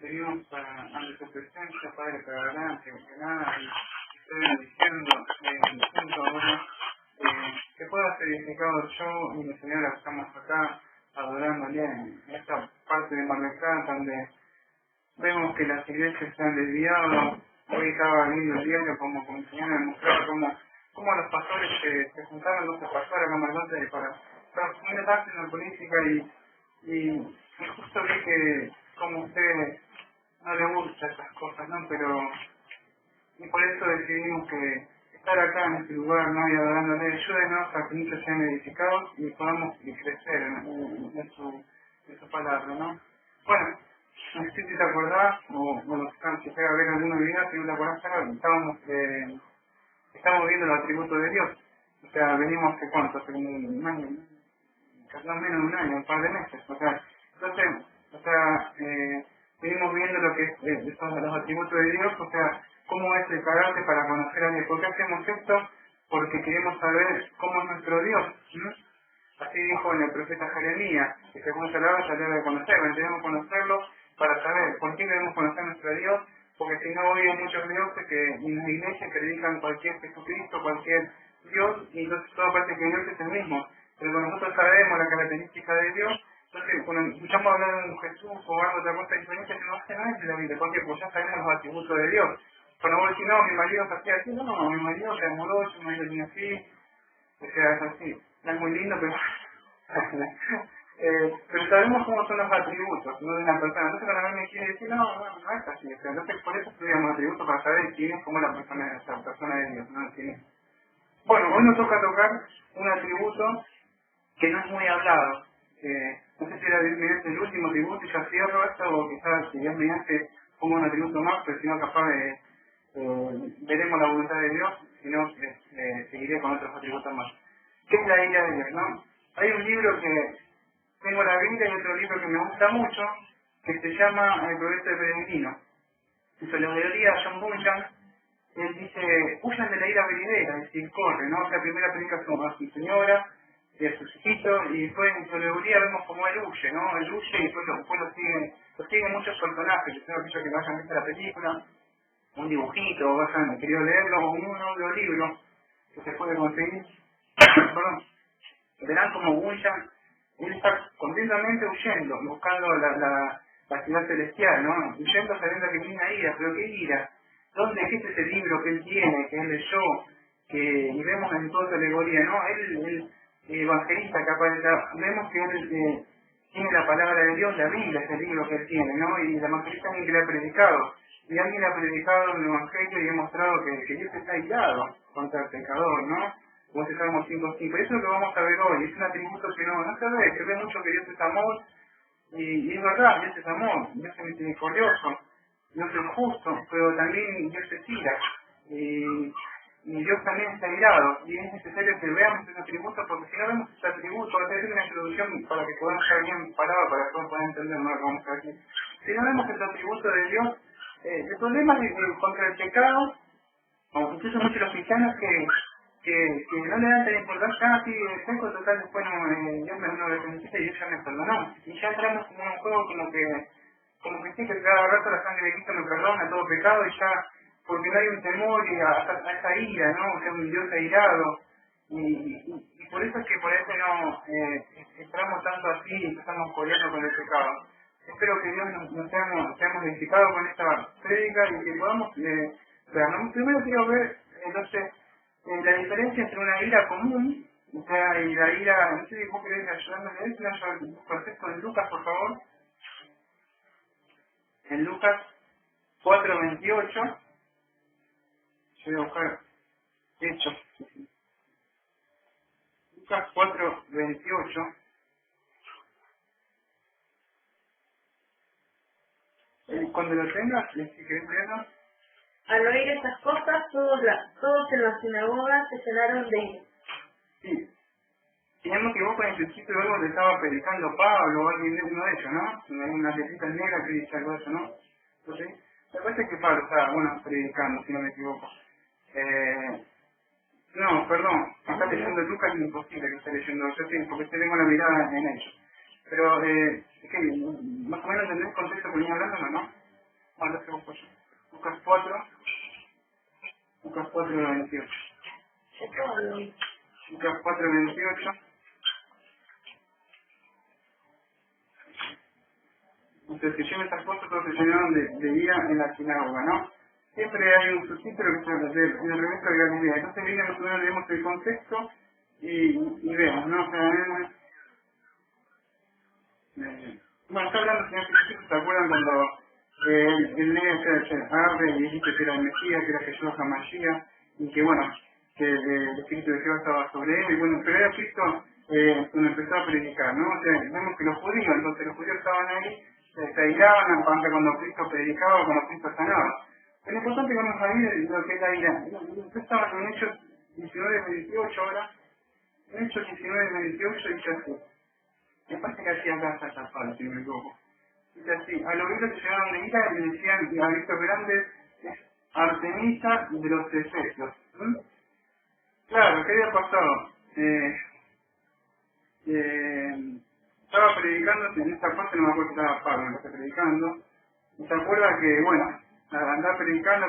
Venimos ante su presencia, Padre, para adelante, que nada, y estoy diciendo ahora que pueda ser edificado yo y mi señora, que estamos acá adorándole en esta parte de Mar del Plata, donde vemos que las iglesias se han desviado. Hoy estaba viendo el diario como mi señora me mostraba cómo los pastores se juntaron, los pastores acá en Mar del Plata para meterse en la política y justo vi que como usted no le gusta esas cosas, ¿no? Y por eso decidimos que estar acá en este lugar, ¿no? Y adorándole, ayúdenos a que muchos sean edificados y podamos crecer en su palabra, ¿no? Bueno, no sé si te acordás, o los que llega a ver algunos videos, si no te acordás, estamos viendo los atributos de Dios. O sea, venimos hace cuánto, hace como un año, ¿no? Casi menos de un año, un par de meses. Venimos viendo lo que son los atributos de Dios, o sea, cómo es el carácter para conocer a Dios. ¿Por qué hacemos esto? Porque queremos saber cómo es nuestro Dios. Así dijo en el profeta Jeremías, que según se lo haga, ya debe conocerlo. Debemos conocerlo para saber por qué debemos conocer a nuestro Dios, porque si no, hoy hay muchos dioses que en la iglesia predican cualquier Jesucristo, cualquier Dios, y entonces todo parece que Dios es el mismo. Pero cuando nosotros sabemos la característica de Dios, entonces cuando escuchamos hablar de un Jesús o algo de otra cosa diferente, no es de la Biblia, porque pues ya sabemos los atributos de Dios. Cuando vos decís, no, mi marido se hacía así, no, mi marido se enamoró, mi marido tenía así, o sea, es así. No es muy lindo, pero pero sabemos cómo son los atributos, ¿no? De una persona. Entonces cuando a mí me quiere decir, no es así. O sea, entonces por eso estudiamos atributos para saber quién es, cómo es la persona de Dios, ¿no? ¿Quién es? Bueno, hoy nos toca tocar un atributo que no es muy hablado. No sé si era el último atributo y ya cierro esto, o quizás si Dios mediante pongo un atributo más, pero si no capaz veremos la voluntad de Dios, si no seguiré con otros atributos más. ¿Qué es la ira de Dios, no? Hay un libro que tengo la Biblia y otro libro que me gusta mucho, que se llama El progreso de Peregrino. Y se lo leería a John Bunyan. Él dice, huyan de la ira venidera, es decir, corre, ¿no? O sea, primero predica a su señora y a sus hijitos, y después en su alegoría vemos como él huye, ¿no? Él huye y después lo siguen muchos personajes. Yo tengo aquellos que vayan a ver la película, un dibujito, o vayan, querido leerlo, o un audiolibro que se puede conseguir. Perdón. Verán como Bunyan, él está continuamente huyendo, buscando la ciudad celestial, ¿no? Huyendo sabiendo que tiene una ira, pero ¿qué ira? ¿Dónde es ese libro que él tiene, que él leyó, y vemos en toda su alegoría, ¿no? Él evangelista capaz, vemos que él tiene la palabra de Dios, la Biblia es el libro que él tiene, ¿no? Y el evangelista es alguien que le ha predicado. Y alguien le ha predicado el evangelio y ha mostrado que Dios está airado contra el pecador, ¿no? Como se Salmo 5:5. Eso es lo que vamos a ver hoy. Es un atributo que no se ve, se ve mucho que Dios es amor, y es verdad, Dios es amor, Dios es misericordioso, Dios es justo, pero también Dios es ira. Y Dios también está airado, y es necesario que veamos ese atributo, porque si no vemos ese atributo, voy a hacer una introducción para que podamos estar bien parados, para que todos puedan entender lo que vamos a decir. Si no vemos ese atributo de Dios, el problema es contra el pecado, o incluso muchos de los cristianos que no le dan tanta importancia, sí, el seco total después Dios me lo necesita y Dios ya me perdonó. Y ya entramos como en un juego como que sí, que cada rato la sangre de Cristo me perdona todo pecado, y ya, porque no hay un temor a esa ira, ¿no? O sea, un Dios airado. Y por eso es que por eso no entramos tanto así y estamos corriendo con el pecado. Espero que Dios nos seamos edificados con esta prédica y que podamos vernos. Primero quiero ver, entonces, la diferencia entre una ira común, o sea, y la ira, no sé si vos querés ayudarme a leer, yo busco el texto en Lucas, por favor. En Lucas 4:28, yo voy a buscar Hechos. Lucas 4:28. Cuando lo tengas, si querés leerlo. Al oír estas cosas, todos en la sinagoga se llenaron de ira. Sí. Si no me equivoco, en el principio luego le estaba predicando Pablo o alguien de uno de ellos, ¿no? Una letita negra que dice algo de eso, ¿no? Entonces, me parece que Pablo estaba, predicando, si no me equivoco. No, perdón, está leyendo Lucas, es imposible que esté leyendo, yo sí, porque tengo la mirada en ellos. Pero, es que, más o menos entendés el contexto que venía hablando, ¿no? Ahora se busco yo. Lucas 4, Lucas 4, 28. Lucas 4, 28. Entonces, que lleven estas cosas, todos se llenaron de ira en la sinagoga, ¿no? Siempre hay un subtítulo que se llama el regreso de Galilea. Entonces, bien, nosotros leemos el contexto y vemos, ¿no? O sea, bueno, está hablando el Señor Jesucristo, ¿se acuerdan cuando el nene se agarre y dice que era el Mesías, que era Jesús Hamashiach, y que bueno, que el Espíritu de Jehová estaba sobre él, y bueno, pero era Cristo cuando empezó a predicar, ¿no? O sea, vemos que los judíos, entonces los judíos estaban ahí, se airaban cuando Cristo predicaba, cuando Cristo sanaba. Pero lo importante que vamos a ver lo que es la ira. Ustedes estaban en Hechos 19-18 ahora, en Hechos 19-18 dice así. Me parece que hacía casa esta parte, si no me equivoco. Dice así, a los gritos se llenaron de ira y le decían a gritos grandes, es Artemisa de los Efesios. ¿Mm? Claro, ¿qué había pasado? Estaba predicando, en esta parte no me acuerdo si estaba Pablo, lo que está predicando, y se acuerda que, bueno, andaba predicando,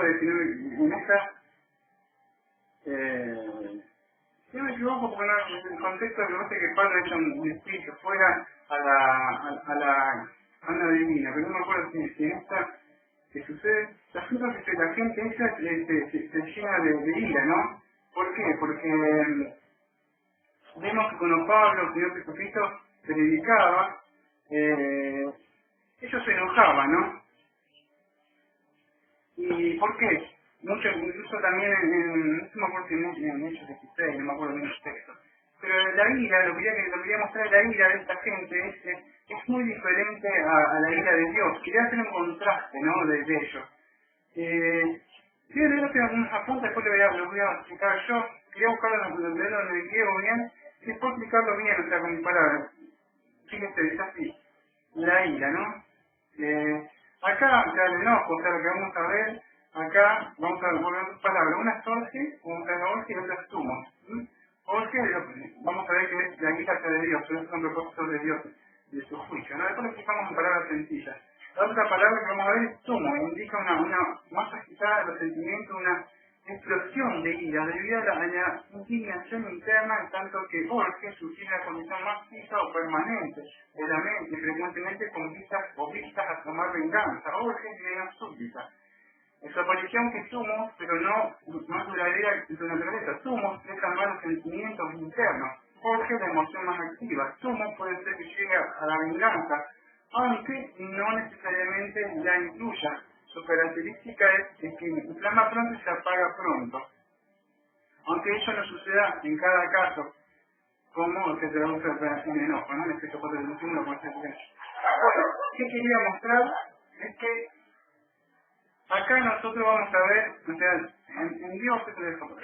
en esta, si no me equivoco, porque no, en el contexto me parece que Pablo echa un espíritu fuera a la anda divina, pero no me acuerdo si en esta que sucede, resulta que la gente esa se llena de ira, ¿no? ¿Por qué? Porque vemos que cuando Pablo, el Señor Jesucristo, predicaba, ellos se enojaban, ¿no? ¿Y por qué? Mucho, incluso también no me acuerdo si en Hechos 16, no me acuerdo bien los textos. Pero la ira, lo que quería mostrar, la ira de esta gente es muy diferente a la ira de Dios. Quería hacer un contraste, ¿no? De ellos. Quiero leer unos apuntes, después lo voy a explicar yo. Quería buscarlo en el griego bien, y después explicarlo bien, o sea, con mis palabras. Fíjense, es así. La ira, ¿no? Acá, o sea, el enojo, o sea, lo que vamos a ver, acá vamos a ver dos palabras, una es orge, y otra es tumos. Orge, vamos a ver que es la ira hacia de Dios, pero es un propósito de Dios, de su juicio, ¿no? Después lo explicamos en palabras sencillas. La otra palabra que vamos a ver es tumo, indica una más agitada de los sentimientos, una explosión de ira debido a la indignación interna, en tanto que orge sugiere la condición más fija o permanente de la mente, frecuentemente con vistas a tomar venganza. Orge es menos súbdita. En su aparición que sumos, pero no más duradera en su naturaleza. Sumos es calmar los sentimientos internos. Orge es la emoción más activa. Sumos puede ser que llegue a la venganza, aunque no necesariamente la incluya. Su característica es que inflama pronto y se apaga pronto. Aunque ello no suceda en cada caso, como se traduce en enojo, ¿no? En este caso del segundo por ejemplo. Bueno, ¿qué quería mostrar? Es que acá nosotros vamos a ver, o sea, en Dios se deja por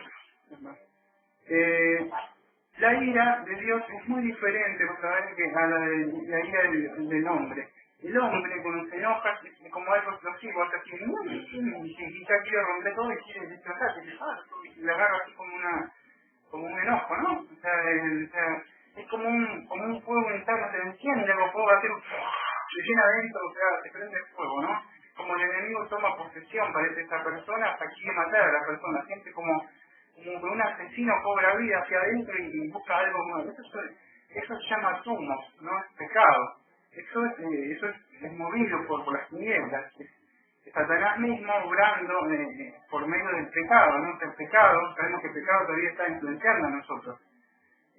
la ira de Dios es muy diferente, vos sabés, que a la ira del hombre. El hombre cuando se enoja es como algo explosivo, hasta que ya quiere romper todo y quiere destrozar, y le agarra así como un enojo, ¿no? O sea, es como un fuego interno, se enciende algo, fuego, se llena adentro, o sea, se prende el fuego, ¿no? Como el enemigo toma posesión, parece esta persona, hasta quiere matar a la persona, siente como que un asesino cobra vida hacia adentro y busca algo nuevo. Eso se llama tumos, no es pecado. Eso es movido por las tinieblas. Es Satanás mismo obrando por medio del pecado, ¿no? El pecado, sabemos que el pecado todavía está influenciando a nosotros.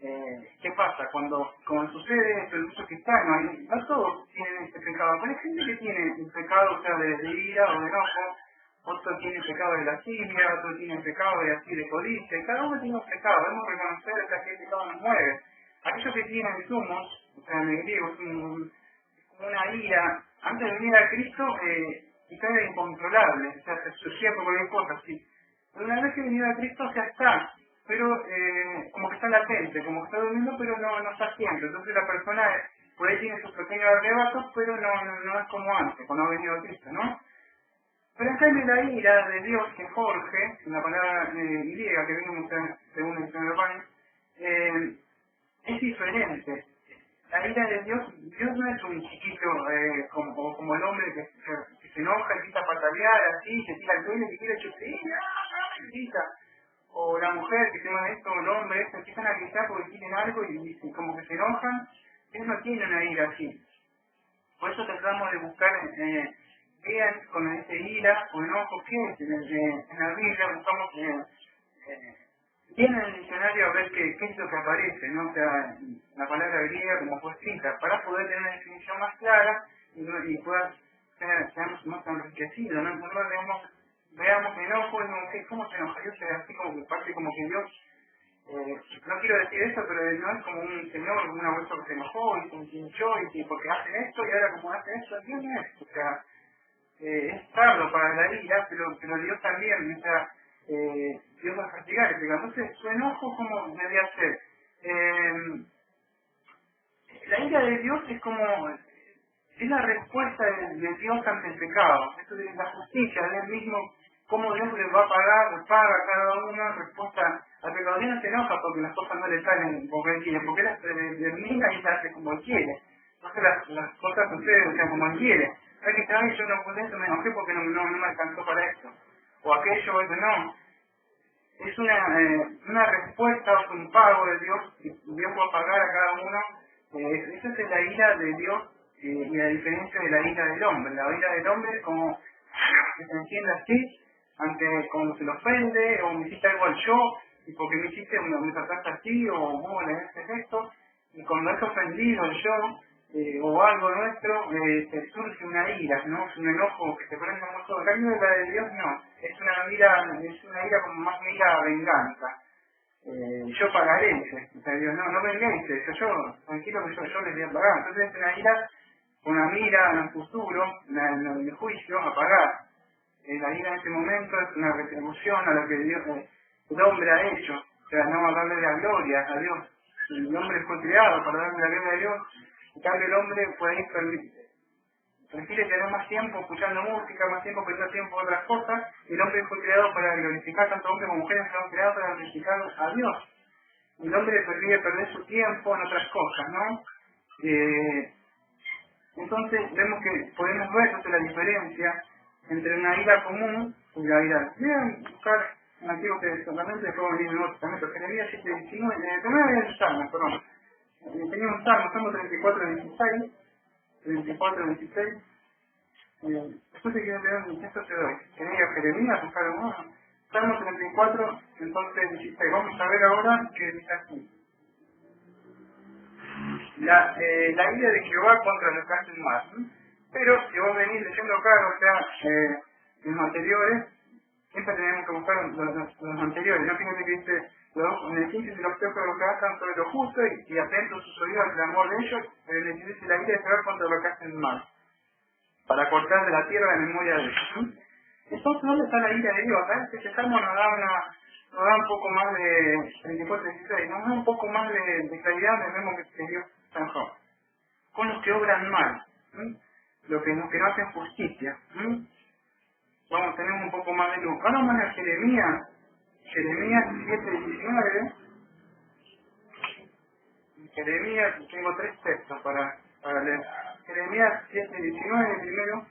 ¿Qué pasa? Cuando sucede esto, el uso cristiano, no todos tienen este pecado, pero hay gente que tiene un pecado, o sea, de ira o de enojo, otro tiene pecado de lascivia, otro tiene pecado de codicia, y cada uno tiene un pecado. Debemos reconocer que el pecado nos mueve. Aquellos que tienen tumos, o sea, en el griego es como una ira, antes de venir a Cristo, quizás era incontrolable, o sea, se surgía por cualquier cosa, sí. Pero una vez que venido a Cristo ya está, pero como que está latente, como que está durmiendo, pero no está siempre. Entonces la persona por ahí tiene sus pequeños arrebatos, pero no es como antes, cuando ha venido a Cristo, ¿no? Pero en cambio la ira de Dios que Jorge, una palabra griega que vimos según el señor Urbano, es diferente. la ira de Dios no es un chiquito como el hombre que se enoja, empieza a patalear así, se tira al suelo y quiere chupar, grita. O la mujer que tiene esto, o el hombre, empiezan a gritar porque quieren algo y como que se enojan. Ellos no tienen una ira así. Por eso tratamos de buscar, vean con ese ira o enojo, ¿qué es? En la Biblia buscamos bien en el diccionario a ver qué es lo que aparece, ¿no? O sea, la palabra griega como fue escrita, para poder tener una definición más clara y pueda seamos más enriquecidos, ¿no? Nosotros veamos enojo y no sé cómo se enoja Dios, así como que parte como que Dios, no quiero decir eso, pero no es como un señor, un abuelo que se enojó y se hinchó y porque hacen esto y ahora como hacen esto, Dios no es, o sea, es tardo para la ira, pero Dios también, o sea, Dios va a castigar, entonces su enojo como debería ser. La ira de Dios es como, es la respuesta de Dios ante el pecado, esto es la justicia de él mismo, cómo Dios le va a pagar, le paga a cada uno en respuesta al pecado. Dios no se enoja porque las cosas no le salen como él quiere, porque él las determina y las hace como él quiere. Entonces las cosas suceden, o sea, como él quiere. Hay que decir, ay, yo no pude esto, me enojé porque no me alcanzó para esto. O aquello, eso no. Es una respuesta o un pago de Dios, que Dios va a pagar a cada uno. Esa es la ira de Dios y la diferencia de la ira del hombre. La ira del hombre es como que se entiende así, ante cuando se lo ofende, o me hiciste algo al yo, y porque me hiciste, me trataste así, o vos le haces esto, y cuando es ofendido el yo, o algo nuestro, te surge una ira, ¿no? Es un enojo que te prende mucho. En cambio la de Dios no, es una ira como más una ira venganza. Yo pagaré, dice, o sea, Dios, no vengáis, yo, tranquilo que yo les voy a pagar. Entonces es una ira, una mira en el futuro, en el juicio, a pagar. La ira en este momento es una retribución a lo que Dios, el hombre ha hecho, o sea, no a darle la gloria a Dios. El hombre fue creado para darle la gloria a Dios. En cambio el hombre puede ir prefiere tener más tiempo escuchando música, más tiempo perdiendo tiempo en otras cosas, y el hombre fue creado para glorificar, tanto hombres como mujeres fueron creados para glorificar a Dios. Y el hombre prefiere perder su tiempo en otras cosas, ¿no? Entonces vemos que podemos ver entonces la diferencia entre una ira común y la ira. Voy a buscar un antiguo testamento, después venir en el Nuevo Testamento, Jeremías 7:19, primero voy a el Salmo, perdón. Tenía un Salmo 34:16, 34:16. Después si quieren leer el texto te doy. Quería Jeremías, buscar uno. Salmo 34, entonces 16. Vamos a ver ahora que dice así. La ira de Jehová contra los que hacen mal. Pero si vos venís leyendo acá, o sea, en los anteriores, siempre tenemos que buscar los anteriores. No fíjate que dice, en el 15 de los peores de los que hacen sobre lo justo y atentos sus oídos al clamor de ellos, pero en el 16 la ira de Jehová contra los que hacen mal, para cortar de la tierra la memoria de ellos. Entonces, ¿dónde está la ira de Dios? Este salmo nos da un poco más de 34-16, nos da un poco más de claridad donde vemos que Dios está enojado con los que obran mal, los que no hacen justicia. Vamos a tener un poco más de luz. Ahora vamos a Jeremías 7:19. Jeremías, tengo 3 textos para leer. Jeremías 7:19 primero,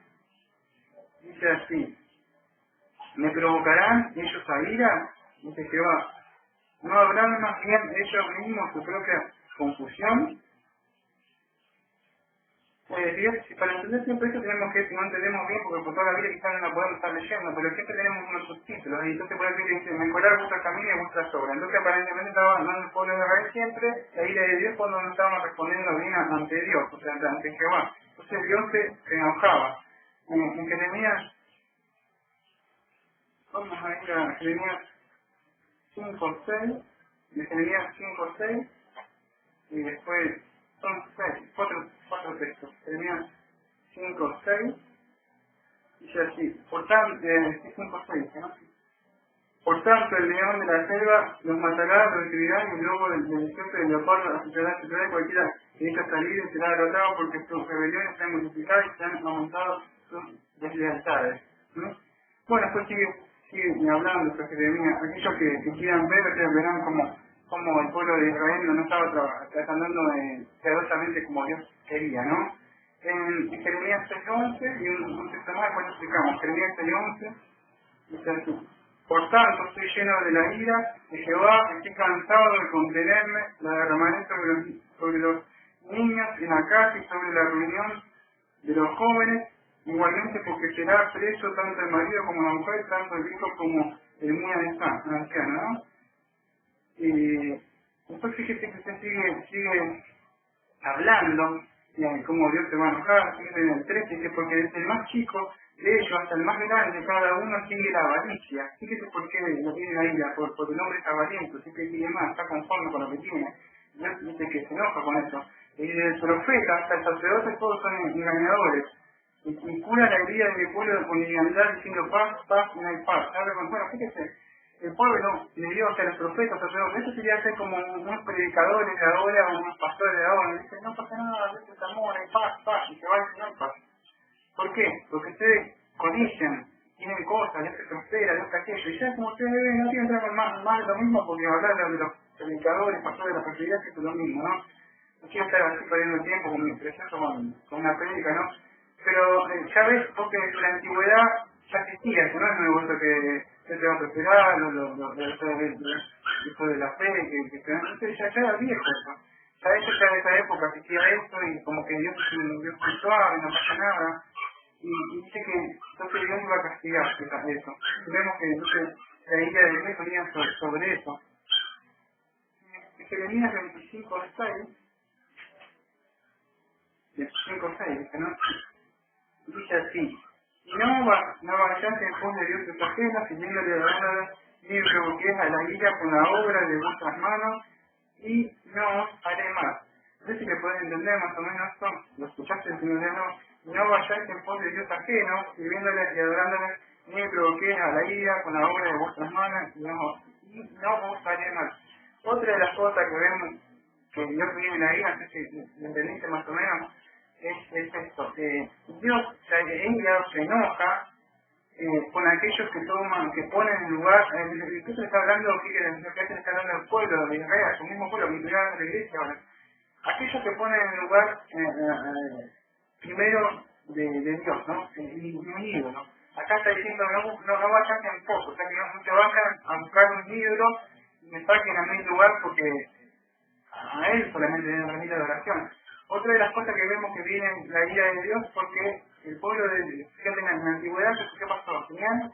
dice así: ¿me provocarán ellos a ira? Dice Jehová, ¿no habrán más bien ellos mismos su propia confusión? Para entender siempre esto tenemos que, si no entendemos bien, porque por toda la vida quizás no la podemos estar leyendo, pero siempre tenemos unos subtítulos, y entonces por aquí dice, mejorar vuestra camino y vuestras obras. Entonces aparentemente estaba hablando el pueblo de Israel siempre, la ira de Dios cuando no estábamos respondiendo bien ante Dios, o sea, ante Jehová. Entonces Dios se enojaba. En Jeremías, vamos a ir a Jeremías 5:6, de Jeremías 5:6, y después son 4 textos. Jeremías 5:6, dice así: por tanto, 5:6, ¿no? Por tanto, el león de la selva los matará, los destruirá, y el lobo del desierto del leopardo asustará cualquiera que deja salir y será derrotado, porque sus rebeliones se han multiplicado y se han aumentado sus deslealtades. Bueno, después sigue hablando de Jeremías. Aquellos que quieran ver, verán como como el pueblo de Israel no estaba tratando piadosamente como Dios quería, ¿no? En Jeremías 6:11, y un texto más, después lo explicamos, Jeremías 6:11, dice así: por tanto, estoy lleno de la ira de Jehová, estoy cansado de contenerme, la derramaré sobre los niños en la casa y sobre la reunión de los jóvenes, igualmente porque será preso tanto el marido como la mujer, tanto el hijo como el muy anciano, ¿no? Y después fíjese que usted sigue hablando, y cómo Dios se va a enojar, sigue en el 13, dice, porque desde el más chico de ellos hasta el más grande, cada uno sigue la avaricia. Fíjese por qué no tiene la ira, porque el hombre está avariento, siempre quiere más, está conforme con lo que tiene. Dios dice que se enoja con eso. Y el profeta hasta el sacerdote todos son engañadores. Y cura la herida de mi pueblo con liviandad diciendo paz, paz, y no hay paz. Bueno, fíjese, el pueblo le dio hasta los profetas, sacerdotes, eso sería ser como unos predicadores de ahora o unos pastores de ahora. Dicen, no pasa nada, Dios es amor, hay paz, paz, y se va a decir no hay paz. ¿Por qué? Porque ustedes codician, tienen cosas, Dios se prospera, Dios que aquello, y ya como ustedes ven, no tienen que entrar más de lo mismo, porque hablar de los predicadores, pastores de la prosperidad, que es lo mismo, ¿no? No quiero estar así perdiendo el tiempo con mi precioso con una prédica, ¿no? Pero ya ves, porque en la antigüedad ya existía, eso no es nuevo, eso que se te va a prosperar, eso de la fe, que ya era viejo eso. Ya de esa época existía esto, y como que Dios es muy suave, no pasa nada. Y dice que entonces Dios iba a castigar eso. Vemos que entonces la ira de Dios venía sobre eso. Jeremías 25:6, 25:6, dice, ¿no? Dice así: y no vayáis en pos de dioses ajenos, siguiéndole a la ni provoquéis a la ira con la obra de vuestras manos, y no os haré más. Dice que pueden entender más o menos esto, lo escuchaste en simultáneo: no vayáis en pos de Dios ajeno, sirviéndoles y adorándoles, ni provoquéis a la ira con la obra de vuestras manos, y no os haré más. Otra de las cosas que vemos que Dios vive en la ira, no sé si me entendiste más o menos, es esto. Dios se enoja con aquellos que toman, que ponen en lugar, incluso le está hablando, fíjense, le está hablando al pueblo de Israel, su mismo pueblo, que incluye a la iglesia ahora. Aquellos que ponen en lugar primero de Dios, ¿no? Y un ídolo. Acá está diciendo, no vayan en poco, o sea que no se vayan a buscar un ídolo y me saquen a mi lugar, porque a él solamente deben rendir la adoración. Otra de las cosas que vemos que viene la ira de Dios, porque el pueblo fíjate, en la antigüedad, ¿qué pasó? Tenían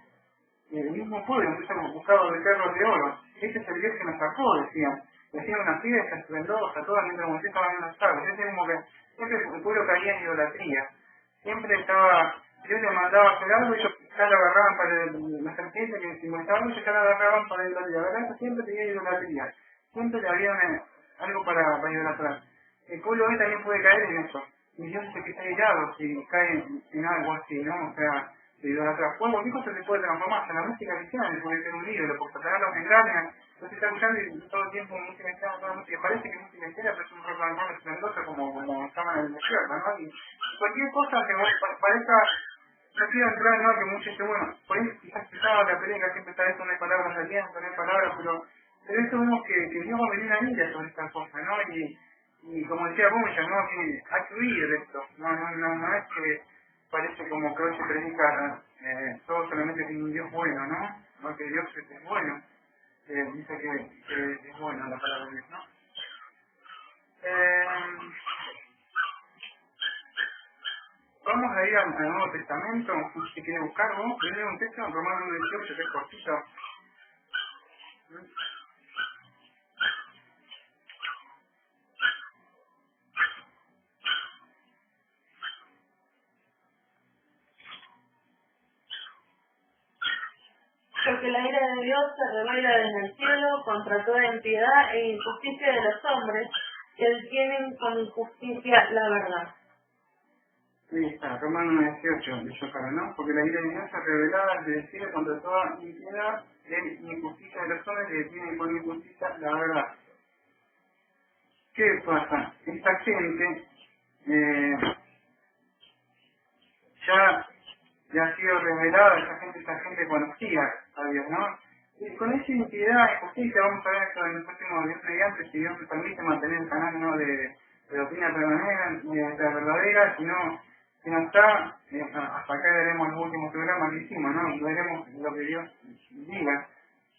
el mismo pueblo, empezaron buscando becerros de oro. Este es el Dios que nos sacó, decían. Decían una fiesta esplendorosa, toda mientras Moisés estaba en los árboles. Ese mismo que siempre el pueblo caía en idolatría. Siempre estaba, Dios le mandaba a hacer algo y ellos ya lo agarraban para la serpiente que simbolizaba, ellos ya lo agarraban para la idolatría. ¿Verdad? Eso siempre tenía idolatría. Siempre le había algo para idolatrar. El pueblo hoy también puede caer en eso. Y Dios dice que está irado si cae en algo así, ¿no? O sea, de idolatrar fuego, ¿qué cosa se puede transformar? En la música cristiana puede ser un ídolo, porque Satanás los engaña. Entonces está escuchando y todo el tiempo música cristiana, toda música. Parece que música cristiana, pero es un rock and roll esplendoroso como llaman en el desierto, ¿no? Y cualquier cosa que parezca, no quiero entrar, ¿no? Que muchos dicen, bueno, por ahí quizás quizás la pelea siempre está eso, no hay palabras de aliento, no hay palabras, pero esto vemos que Dios va a venir a ira sobre estas cosas, ¿no? Y como decía Bulla, ¿no? Que hay que huir de esto, no es que parece como que hoy se predica todo solamente que un Dios bueno, ¿no? No, que Dios es bueno. Dice que es bueno la palabra de Dios, ¿no? Vamos a ir al Nuevo Testamento, si quiere buscar vos, primero un texto en Romanos 18, que es cortito. Porque la ira de Dios se revela desde el cielo contra toda impiedad e injusticia de los hombres que detienen con injusticia la verdad. Ahí está, Romanos 18, dice acá, ¿no? Porque la ira de Dios se revelada desde el cielo contra toda impiedad e injusticia de los hombres que detienen con injusticia la verdad. ¿Qué pasa? Esta gente ya ha sido revelada, esta gente conocía a Dios, ¿no? Y con esa impiedad y justicia, vamos a ver esto en los próximos 10 estudiantes, si Dios me permite mantener el canal no de doctrina verdadera, si no está, hasta acá veremos el último programa que hicimos, ¿no? Veremos lo que Dios diga.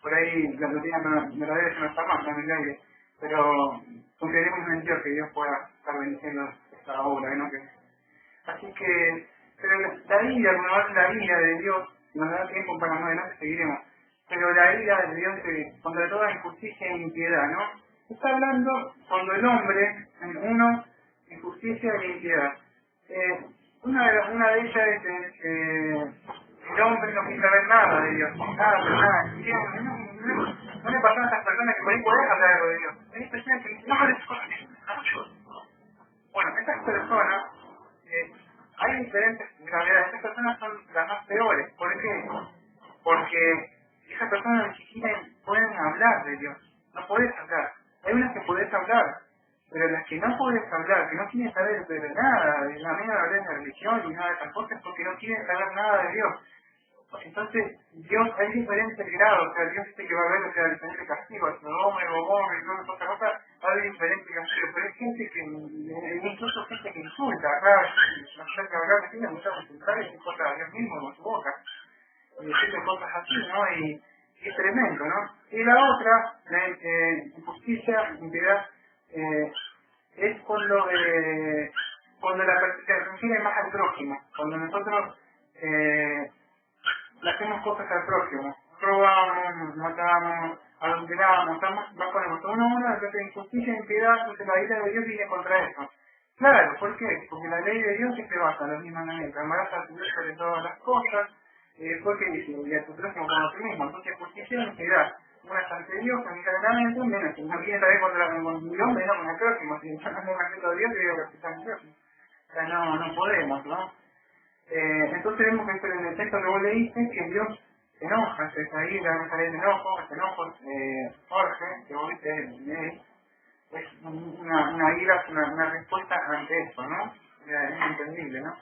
Por ahí la doctrina verdadera ya no está más, no en el aire, pero confiaremos en Dios que Dios pueda estar bendiciendo esta obra, ¿no? Así que, pero la ira, cuando la ira de Dios, nos da tiempo para más adelante, seguiremos. Pero la ira de Dios contra toda injusticia e impiedad, ¿no? Está hablando cuando el hombre, en uno, injusticia e impiedad. Una de ellas es el hombre no quiere saber nada de Dios, nada, pero nada. No le pasan a estas personas que por ahí podés hablar algo de Dios. Hay personas que dicen, no hables cosas de Dios. Bueno, estas personas, hay diferentes gravedades. Estas personas son las más peores. ¿Por qué? Porque esas personas ni siquiera pueden hablar de Dios. No podés hablar. Hay unas que podés hablar, pero las que no podés hablar, que no quieren saber de nada, de la misma de religión ni nada de esas cosas, porque no quieren saber nada de Dios. Entonces, Dios, hay diferentes grados, o sea, Dios dice que va a haber, o sea, diferentes castigos, Sodoma y Gomorra y todas esas cosas, va a haber diferentes castigos, pero hay gente que, incluso gente que insulta, acá, no sé que hablar, que muchas insultar y cosas a Dios mismo con su boca, y decirle cosas así, ¿no? Y es tremendo, ¿no? Y la otra, la injusticia, impiedad, es cuando la persecución refiere más al prójimo, cuando nosotros le hacemos cosas al prójimo, robamos, matamos, adulteramos, estamos bajo la emoción uno, entonces injusticia, impiedad, entonces la ira de Dios viene contra eso. Claro, ¿por qué? Porque la ley de Dios se basa en los 10 mandamientos, amarás a tu Dios sobre todas las cosas, porque dice, y a tu prójimo como a ti mismo, entonces justicia e impiedad. Una es ante Dios, ante el reglamento, menos, si no quiere saber contra Dios, menos con el prójimo, si yo no me respeto a Dios, yo digo que está en el prójimo. O sea, no podemos, ¿no? Entonces vemos que en el texto que vos leíste, que Dios se enoja, esa ira, ese enojo, Jorge, que vos viste, es una ira, una respuesta ante eso, ¿no? Es entendible, ¿no?